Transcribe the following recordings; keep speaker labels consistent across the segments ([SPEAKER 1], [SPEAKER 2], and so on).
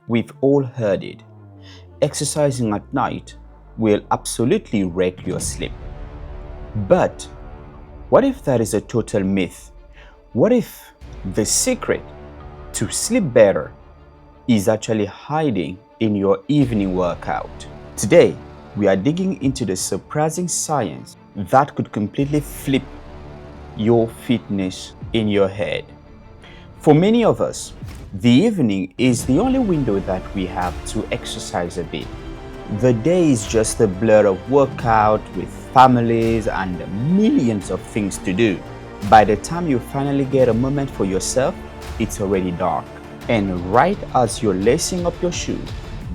[SPEAKER 1] We've all heard it. Exercising at night will absolutely wreck your sleep. But what if that is a total myth? What if the secret to sleep better is actually hiding in your evening workout? Today, we are digging into the surprising science that could completely flip your fitness in your head. For many of us, the evening is the only window that we have to exercise a bit. The day is just a blur of workout with families and millions of things to do. By the time you finally get a moment for yourself, it's already dark. And right as you're lacing up your shoe,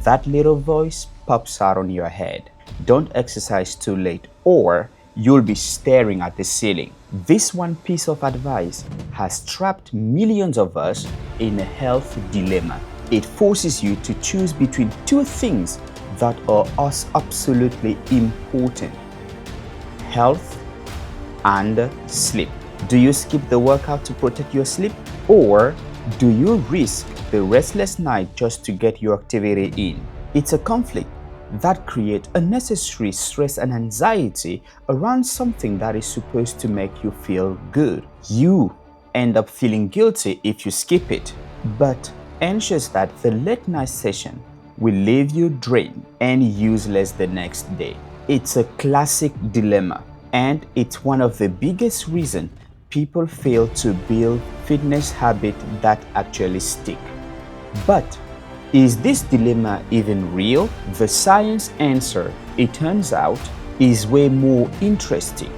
[SPEAKER 1] that little voice pops out on your head. Don't exercise too late or you'll be staring at the ceiling. This one piece of advice has trapped millions of us in a health dilemma. It forces you to choose between two things that are absolutely important: health and sleep. Do you skip the workout to protect your sleep, or do you risk the restless night just to get your activity in? It's a conflict that creates unnecessary stress and anxiety around something that is supposed to make you feel good. You end up feeling guilty if you skip it, but anxious that the late night session will leave you drained and useless the next day. It's a classic dilemma, and it's one of the biggest reasons people fail to build fitness habits that actually stick. But is this dilemma even real? The science answer, it turns out, is way more interesting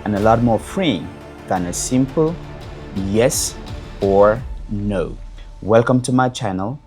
[SPEAKER 1] and a lot more freeing than a simple yes or no. Welcome to my channel.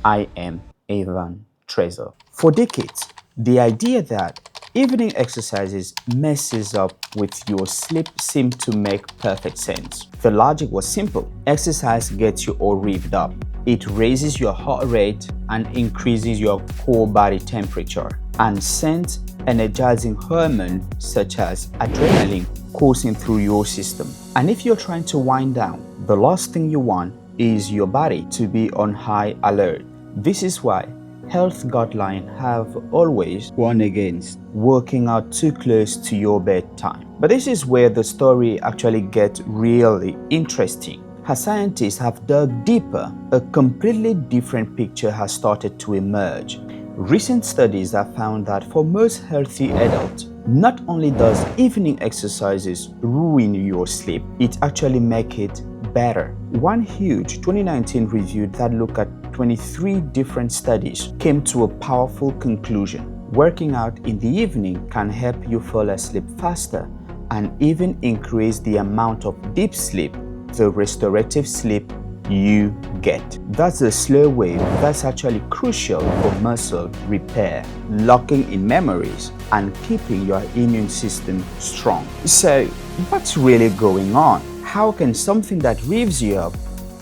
[SPEAKER 1] I am Evan Trezor. For decades, the idea that evening exercises messes up with your sleep seemed to make perfect sense. The logic was simple. Exercise gets you all revved up. It raises your heart rate and increases your core body temperature and sends energizing hormones such as adrenaline coursing through your system. And if you're trying to wind down, the last thing you want is your body to be on high alert. This is why health guidelines have always warned against working out too close to your bedtime. But this is where the story actually gets really interesting. As scientists have dug deeper, a completely different picture has started to emerge. Recent studies have found that for most healthy adults, not only does evening exercises ruin your sleep, it actually makes it better. One huge 2019 review that looked at 23 different studies came to a powerful conclusion. Working out in the evening can help you fall asleep faster and even increase the amount of deep sleep, the restorative sleep you get. That's a slow wave that's actually crucial for muscle repair, locking in memories, and keeping your immune system strong. So, what's really going on? How can something that revs you up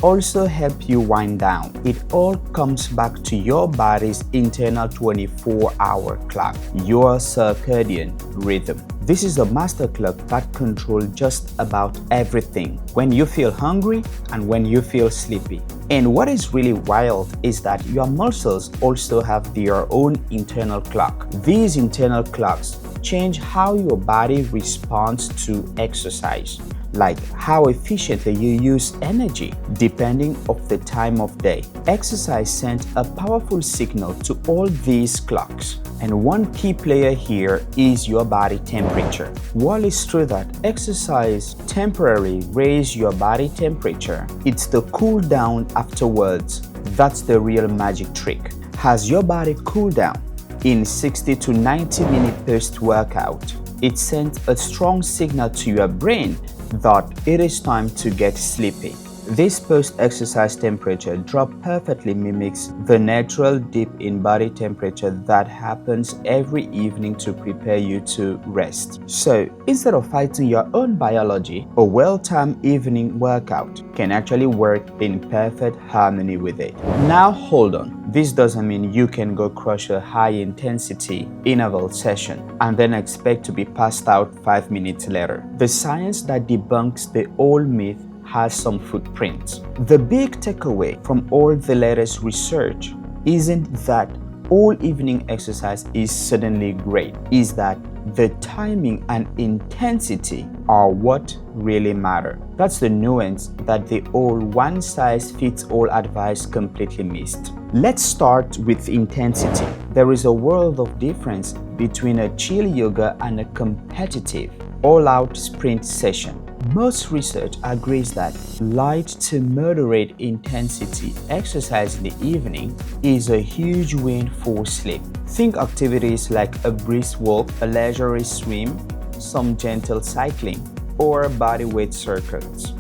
[SPEAKER 1] also help you wind down? It all comes back to your body's internal 24-hour clock, your circadian rhythm. This is a master clock that controls just about everything: when you feel hungry and when you feel sleepy. And what is really wild is that your muscles also have their own internal clock. These internal clocks change how your body responds to exercise, like how efficiently you use energy depending on the time of day. Exercise sends a powerful signal to all these clocks, and one key player here is your body temperature. While it's true that exercise temporarily raises your body temperature, it's the cool down afterwards that's the real magic trick. As your body cools down in 60 to 90 minutes post-workout, it sends a strong signal to your brain that it is time to get sleepy. This post-exercise temperature drop perfectly mimics the natural dip in body temperature that happens every evening to prepare you to rest. So, instead of fighting your own biology, a well-timed evening workout can actually work in perfect harmony with it. Now hold on, this doesn't mean you can go crush a high-intensity interval session and then expect to be passed out 5 minutes later. The science that debunks the old myth has some footprints. The big takeaway from all the latest research isn't that all evening exercise is suddenly great, is that the timing and intensity are what really matter. That's the nuance that the old one-size-fits-all advice completely missed. Let's start with intensity. There is a world of difference between a chill yoga and a competitive, all-out sprint session. Most research agrees that light to moderate intensity exercise in the evening is a huge win for sleep. Think activities like a brisk walk, a leisurely swim, some gentle cycling, or bodyweight circuits.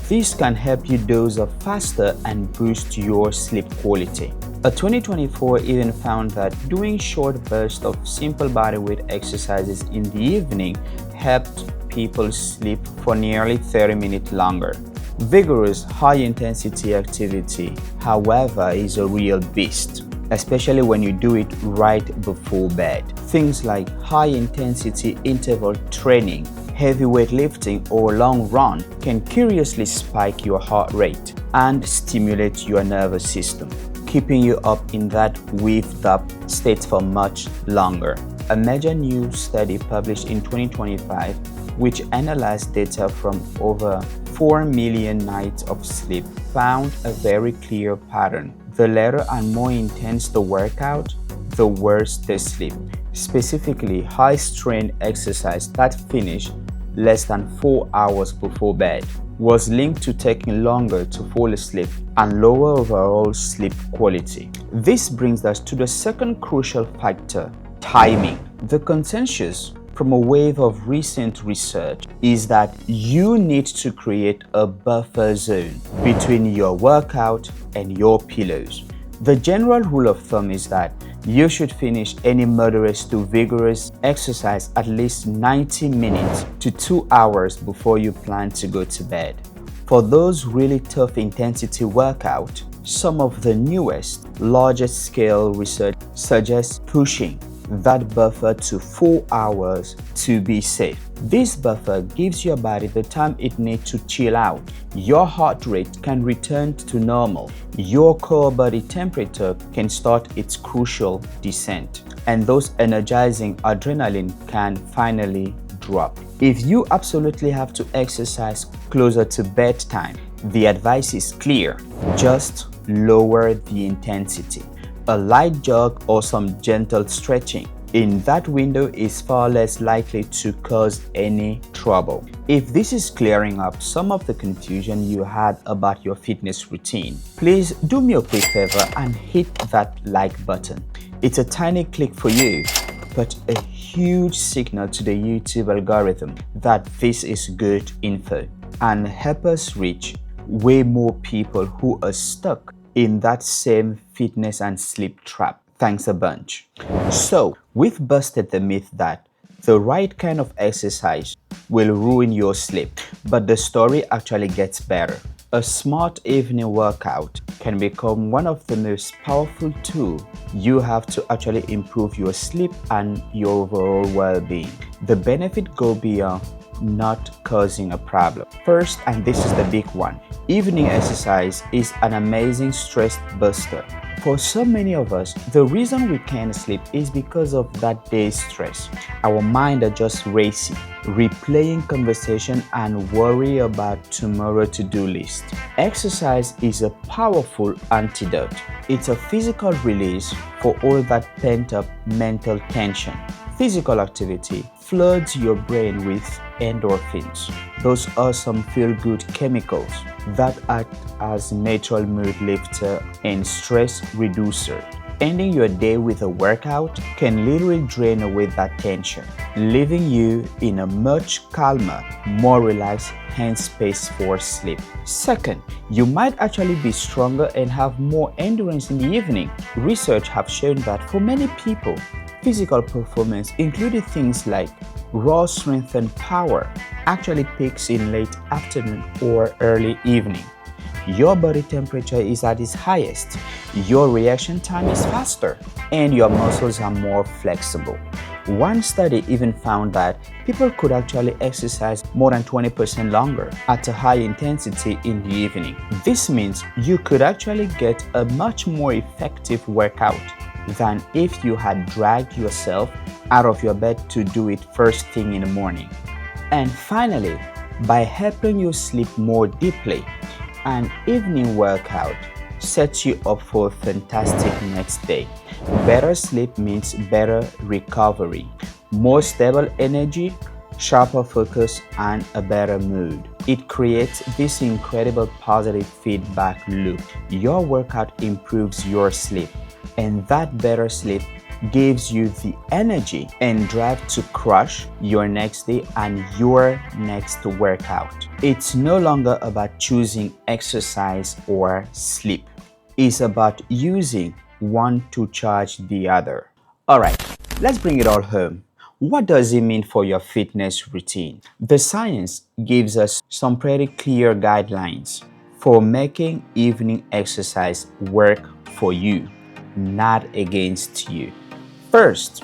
[SPEAKER 1] This can help you doze off faster and boost your sleep quality. A 2024 even found that doing short bursts of simple bodyweight exercises in the evening helped people sleep for nearly 30 minutes longer. Vigorous, high-intensity activity, however, is a real beast, especially when you do it right before bed. Things like high-intensity interval training, heavyweight lifting, or long run can curiously spike your heart rate and stimulate your nervous system, keeping you up in that weaved-up state for much longer. A major new study published in 2025, which analyzed data from over 4 million nights of sleep, found a very clear pattern. The later and more intense the workout, the worse the sleep. Specifically, high-strain exercise that finished less than 4 hours before bed was linked to taking longer to fall asleep and lower overall sleep quality. This brings us to the second crucial factor: timing. The consensus from a wave of recent research is that you need to create a buffer zone between your workout and your pillows. The general rule of thumb is that you should finish any moderate to vigorous exercise at least 90 minutes to 2 hours before you plan to go to bed. For those really tough intensity workouts, some of the newest, largest scale research suggests pushing that buffer to 4 hours to be safe. This buffer gives your body the time it needs to chill out. Your heart rate can return to normal. Your core body temperature can start its crucial descent, and those energizing adrenaline can finally drop. If you absolutely have to exercise closer to bedtime, the advice is clear: just lower the intensity. A light jog or some gentle stretching in that window is far less likely to cause any trouble. If this is clearing up some of the confusion you had about your fitness routine, please do me a quick favor and hit that like button. It's a tiny click for you, but a huge signal to the YouTube algorithm that this is good info, and help us reach way more people who are stuck in that same fitness and sleep trap. Thanks a bunch. So, we've busted the myth that the right kind of exercise will ruin your sleep, but the story actually gets better. A smart evening workout can become one of the most powerful tools you have to actually improve your sleep and your overall well-being. The benefits go beyond not causing a problem. First, and this is the big one, evening exercise is an amazing stress buster. For so many of us, the reason we can't sleep is because of that day's stress. Our mind are just racing, replaying conversation and worry about tomorrow's to-do list. Exercise is a powerful antidote. It's a physical release for all that pent-up mental tension. Physical activity floods your brain with endorphins, those awesome feel-good chemicals that act as natural mood lifter and stress reducer. Ending your day with a workout can literally drain away that tension, leaving you in a much calmer, more relaxed headspace for sleep. Second, you might actually be stronger and have more endurance in the evening. Research have shown that for many people, physical performance, including things like raw strength and power, actually peaks in late afternoon or early evening. Your body temperature is at its highest, your reaction time is faster, and your muscles are more flexible. One study even found that people could actually exercise more than 20% longer at a high intensity in the evening. This means you could actually get a much more effective workout than if you had dragged yourself out of your bed to do it first thing in the morning. And finally, by helping you sleep more deeply, an evening workout sets you up for a fantastic next day. Better sleep means better recovery, more stable energy, sharper focus, and a better mood. It creates this incredible positive feedback loop. Your workout improves your sleep, and that better sleep gives you the energy and drive to crush your next day and your next workout. It's no longer about choosing exercise or sleep. It's about using one to charge the other. Alright, let's bring it all home. What does it mean for your fitness routine? The science gives us some pretty clear guidelines for making evening exercise work for you, not against you. First,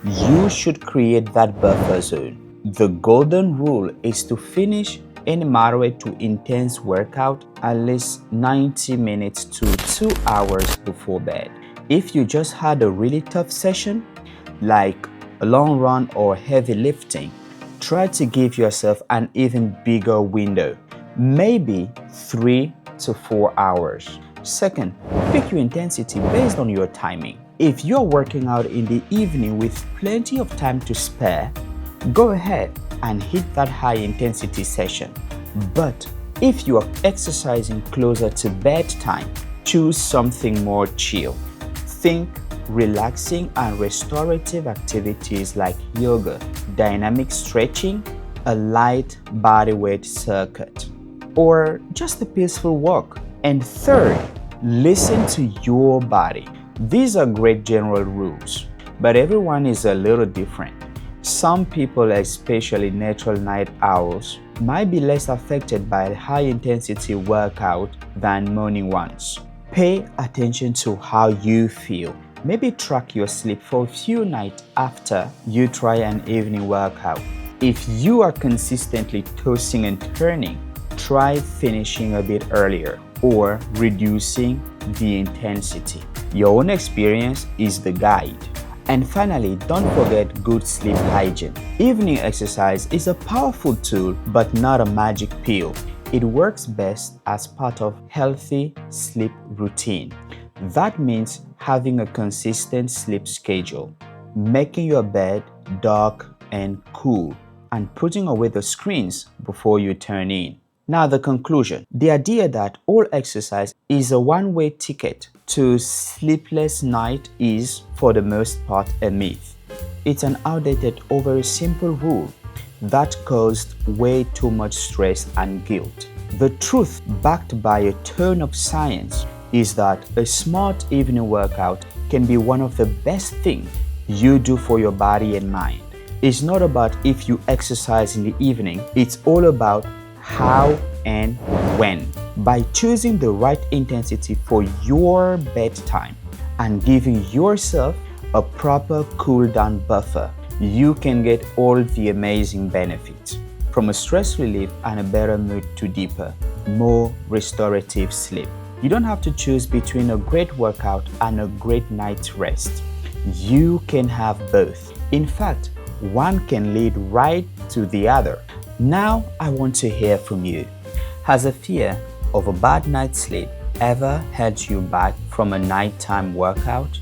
[SPEAKER 1] you should create that buffer zone. The golden rule is to finish any moderate to intense workout at least 90 minutes to 2 hours before bed. If you just had a really tough session, like a long run or heavy lifting, try to give yourself an even bigger window, maybe 3 to 4 hours. Second, pick your intensity based on your timing. If you're working out in the evening with plenty of time to spare, go ahead and hit that high intensity session. But if you are exercising closer to bedtime, choose something more chill. Think relaxing and restorative activities like yoga, dynamic stretching, a light bodyweight circuit, or just a peaceful walk. And third, listen to your body. These are great general rules, but everyone is a little different. Some people, especially natural night owls, might be less affected by a high-intensity workout than morning ones. Pay attention to how you feel. Maybe track your sleep for a few nights after you try an evening workout. If you are consistently tossing and turning, try finishing a bit earlier or reducing the intensity. Your own experience is the guide. And finally, don't forget good sleep hygiene. Evening exercise is a powerful tool, but not a magic pill. It works best as part of healthy sleep routine. That means having a consistent sleep schedule, making your bed dark and cool, and putting away the screens before you turn in. Now the conclusion. The idea that all exercise is a one-way ticket to sleepless night is, for the most part, a myth. It's an outdated or very simple rule that caused way too much stress and guilt. The truth, backed by a ton of science, is that a smart evening workout can be one of the best things you do for your body and mind. It's not about if you exercise in the evening, it's all about how and when. By choosing the right intensity for your bedtime and giving yourself a proper cool-down buffer, you can get all the amazing benefits, from a stress relief and a better mood to deeper, more restorative sleep. You don't have to choose between a great workout and a great night's rest. You can have both. In fact, one can lead right to the other. Now I want to hear from you. Has a fear of a bad night's sleep ever held you back from a nighttime workout?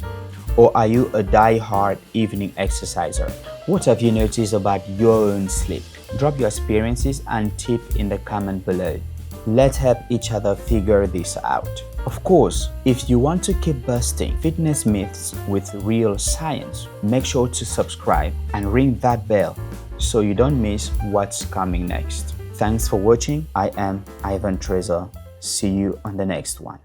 [SPEAKER 1] Or are you a die-hard evening exerciser? What have you noticed about your own sleep? Drop your experiences and tip in the comment below. Let's help each other figure this out. Of course, if you want to keep busting fitness myths with real science, make sure to subscribe and ring that bell so you don't miss what's coming next. Thanks for watching. I am Ivan Trezor. See you on the next one.